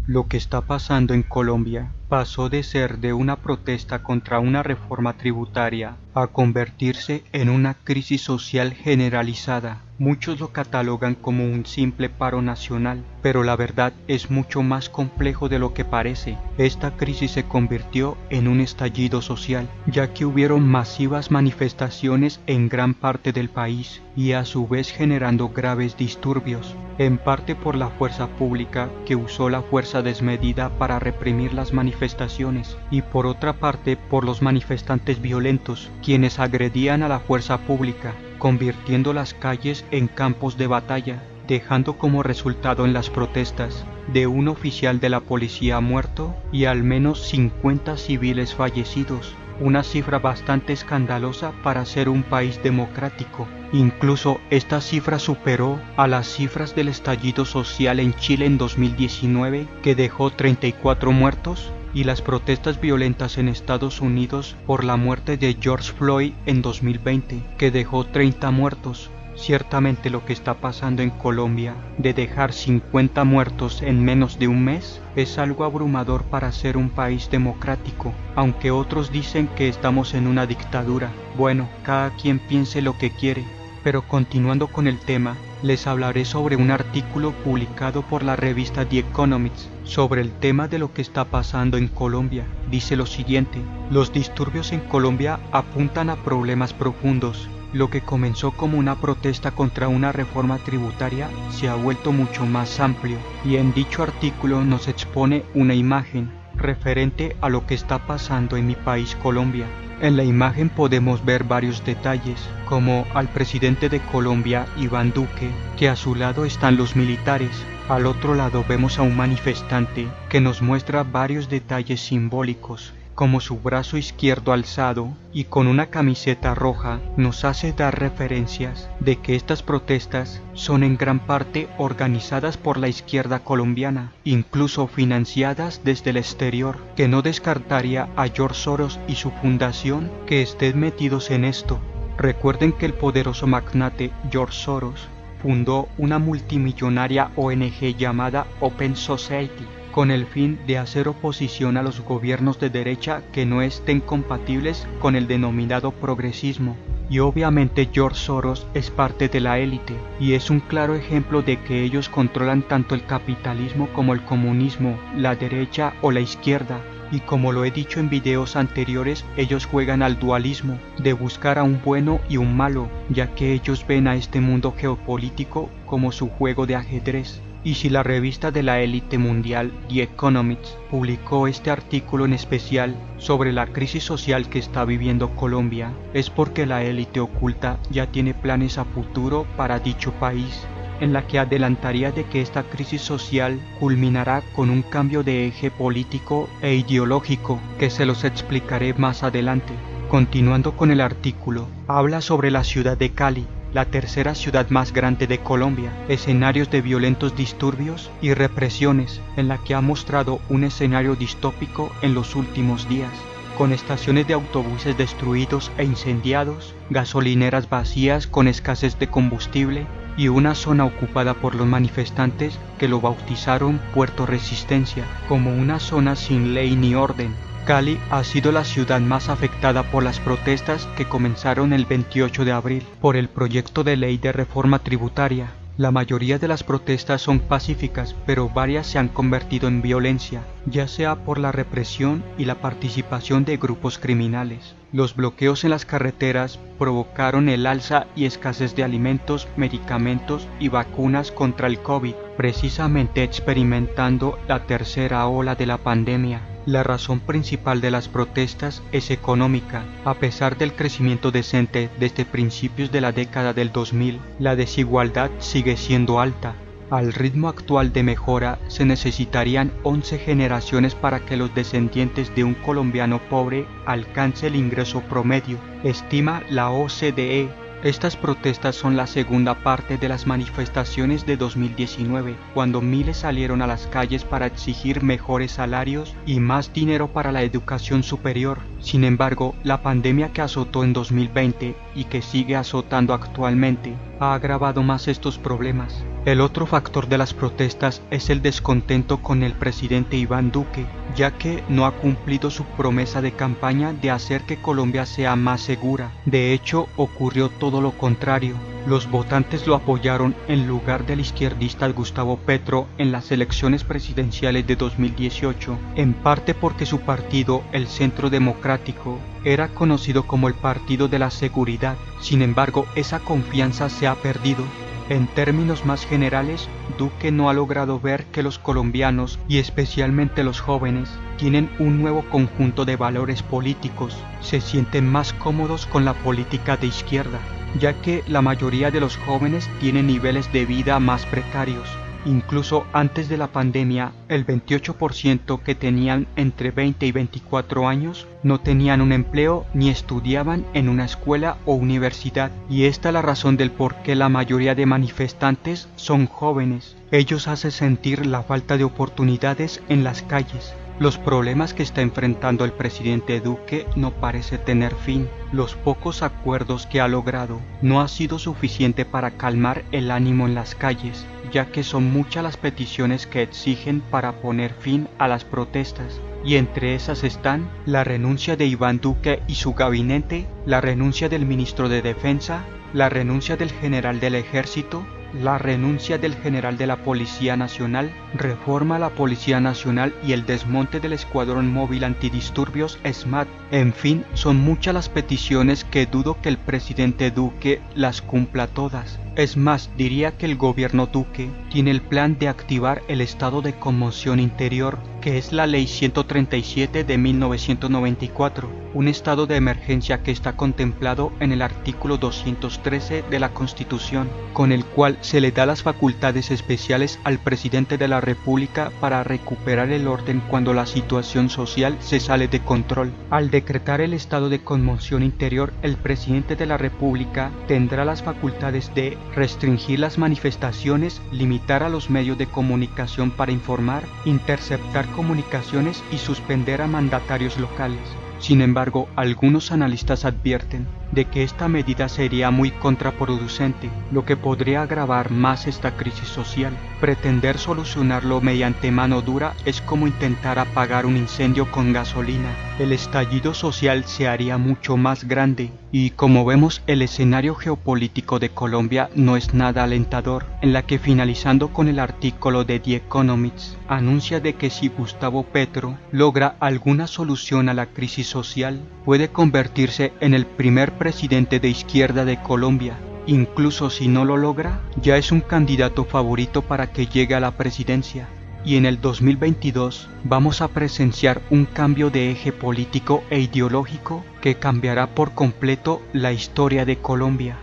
Lo que está pasando en Colombia pasó de ser de una protesta contra una reforma tributaria a convertirse en una crisis social generalizada. Muchos lo catalogan como un simple paro nacional, pero la verdad es mucho más complejo de lo que parece. Esta crisis se convirtió en un estallido social, ya que hubieron masivas manifestaciones en gran parte del país y a su vez generando graves disturbios, en parte por la fuerza pública que usó la fuerza desmedida para reprimir las manifestaciones y por otra parte por los manifestantes violentos, quienes agredían a la fuerza pública, convirtiendo las calles en campos de batalla, dejando como resultado en las protestas de un oficial de la policía muerto y al menos 50 civiles fallecidos, una cifra bastante escandalosa para ser un país democrático. Incluso esta cifra superó a las cifras del estallido social en Chile en 2019, que dejó 34 muertos, y las protestas violentas en Estados Unidos por la muerte de George Floyd en 2020, que dejó 30 muertos. Ciertamente lo que está pasando en Colombia, de dejar 50 muertos en menos de un mes, es algo abrumador para ser un país democrático, aunque otros dicen que estamos en una dictadura. Bueno, cada quien piense lo que quiere. Pero continuando con el tema, les hablaré sobre un artículo publicado por la revista The Economist sobre el tema de lo que está pasando en Colombia. Dice lo siguiente: los disturbios en Colombia apuntan a problemas profundos. Lo que comenzó como una protesta contra una reforma tributaria se ha vuelto mucho más amplio, y en dicho artículo nos expone una imagen referente a lo que está pasando en mi país, Colombia. En la imagen podemos ver varios detalles, como al presidente de Colombia, Iván Duque, que a su lado están los militares. Al otro lado vemos a un manifestante que nos muestra varios detalles simbólicos, como su brazo izquierdo alzado y con una camiseta roja. Nos hace dar referencias de que estas protestas son en gran parte organizadas por la izquierda colombiana, incluso financiadas desde el exterior, que no descartaría a George Soros y su fundación que estén metidos en esto. Recuerden que el poderoso magnate George Soros fundó una multimillonaria ONG llamada Open Society, con el fin de hacer oposición a los gobiernos de derecha que no estén compatibles con el denominado progresismo. Y obviamente George Soros es parte de la élite, y es un claro ejemplo de que ellos controlan tanto el capitalismo como el comunismo, la derecha o la izquierda. Y como lo he dicho en videos anteriores, ellos juegan al dualismo, de buscar a un bueno y un malo, ya que ellos ven a este mundo geopolítico como su juego de ajedrez. Y si la revista de la élite mundial, The Economist, publicó este artículo en especial sobre la crisis social que está viviendo Colombia, es porque la élite oculta ya tiene planes a futuro para dicho país, en la que adelantaría de que esta crisis social culminará con un cambio de eje político e ideológico, que se los explicaré más adelante. Continuando con el artículo, habla sobre la ciudad de Cali, la tercera ciudad más grande de Colombia, escenarios de violentos disturbios y represiones, en la que ha mostrado un escenario distópico en los últimos días, con estaciones de autobuses destruidos e incendiados, gasolineras vacías con escasez de combustible y una zona ocupada por los manifestantes que lo bautizaron Puerto Resistencia, como una zona sin ley ni orden. Cali ha sido la ciudad más afectada por las protestas que comenzaron el 28 de abril por el proyecto de ley de reforma tributaria. La mayoría de las protestas son pacíficas, pero varias se han convertido en violencia, ya sea por la represión y la participación de grupos criminales. Los bloqueos en las carreteras provocaron el alza y escasez de alimentos, medicamentos y vacunas contra el COVID, precisamente experimentando la tercera ola de la pandemia. La razón principal de las protestas es económica. A pesar del crecimiento decente desde principios de la década del 2000, la desigualdad sigue siendo alta. Al ritmo actual de mejora, se necesitarían 11 generaciones para que los descendientes de un colombiano pobre alcance el ingreso promedio, estima la OCDE. Estas protestas son la segunda parte de las manifestaciones de 2019, cuando miles salieron a las calles para exigir mejores salarios y más dinero para la educación superior. Sin embargo, la pandemia que azotó en 2020 y que sigue azotando actualmente ha agravado más estos problemas. El otro factor de las protestas es el descontento con el presidente Iván Duque, ya que no ha cumplido su promesa de campaña de hacer que Colombia sea más segura. De hecho, ocurrió todo lo contrario. Los votantes lo apoyaron en lugar del izquierdista Gustavo Petro en las elecciones presidenciales de 2018, en parte porque su partido, el Centro Democrático, era conocido como el Partido de la Seguridad. Sin embargo, esa confianza se ha perdido. En términos más generales, Duque no ha logrado ver que los colombianos, y especialmente los jóvenes, tienen un nuevo conjunto de valores políticos, se sienten más cómodos con la política de izquierda, ya que la mayoría de los jóvenes tienen niveles de vida más precarios. Incluso antes de la pandemia, el 28% que tenían entre 20 y 24 años no tenían un empleo ni estudiaban en una escuela o universidad, y esta es la razón del por qué la mayoría de manifestantes son jóvenes. Ellos hacen sentir la falta de oportunidades en las calles. Los problemas que está enfrentando el presidente Duque no parece tener fin. Los pocos acuerdos que ha logrado no ha sido suficiente para calmar el ánimo en las calles, ya que son muchas las peticiones que exigen para poner fin a las protestas, y entre esas están la renuncia de Iván Duque y su gabinete, la renuncia del ministro de Defensa, la renuncia del general del Ejército, la renuncia del general de la Policía Nacional, reforma a la Policía Nacional y el desmonte del Escuadrón Móvil Antidisturbios SMAT. En fin, son muchas las peticiones que dudo que el presidente Duque las cumpla todas. Es más, diría que el gobierno Duque tiene el plan de activar el estado de conmoción interior, que es la Ley 137 de 1994, un estado de emergencia que está contemplado en el artículo 213 de la Constitución, con el cual se le da las facultades especiales al presidente de la República para recuperar el orden cuando la situación social se sale de control. Al decretar el estado de conmoción interior, el presidente de la República tendrá las facultades de restringir las manifestaciones, limitar a los medios de comunicación para informar, interceptar comunicaciones y suspender a mandatarios locales. Sin embargo, algunos analistas advierten de que esta medida sería muy contraproducente, lo que podría agravar más esta crisis social. Pretender solucionarlo mediante mano dura es como intentar apagar un incendio con gasolina. El estallido social se haría mucho más grande y, como vemos, el escenario geopolítico de Colombia no es nada alentador, en la que, finalizando con el artículo de The Economist, anuncia de que si Gustavo Petro logra alguna solución a la crisis social, puede convertirse en el primer presidente de izquierda de Colombia. Incluso si no lo logra, ya es un candidato favorito para que llegue a la presidencia. Y en el 2022 vamos a presenciar un cambio de eje político e ideológico que cambiará por completo la historia de Colombia.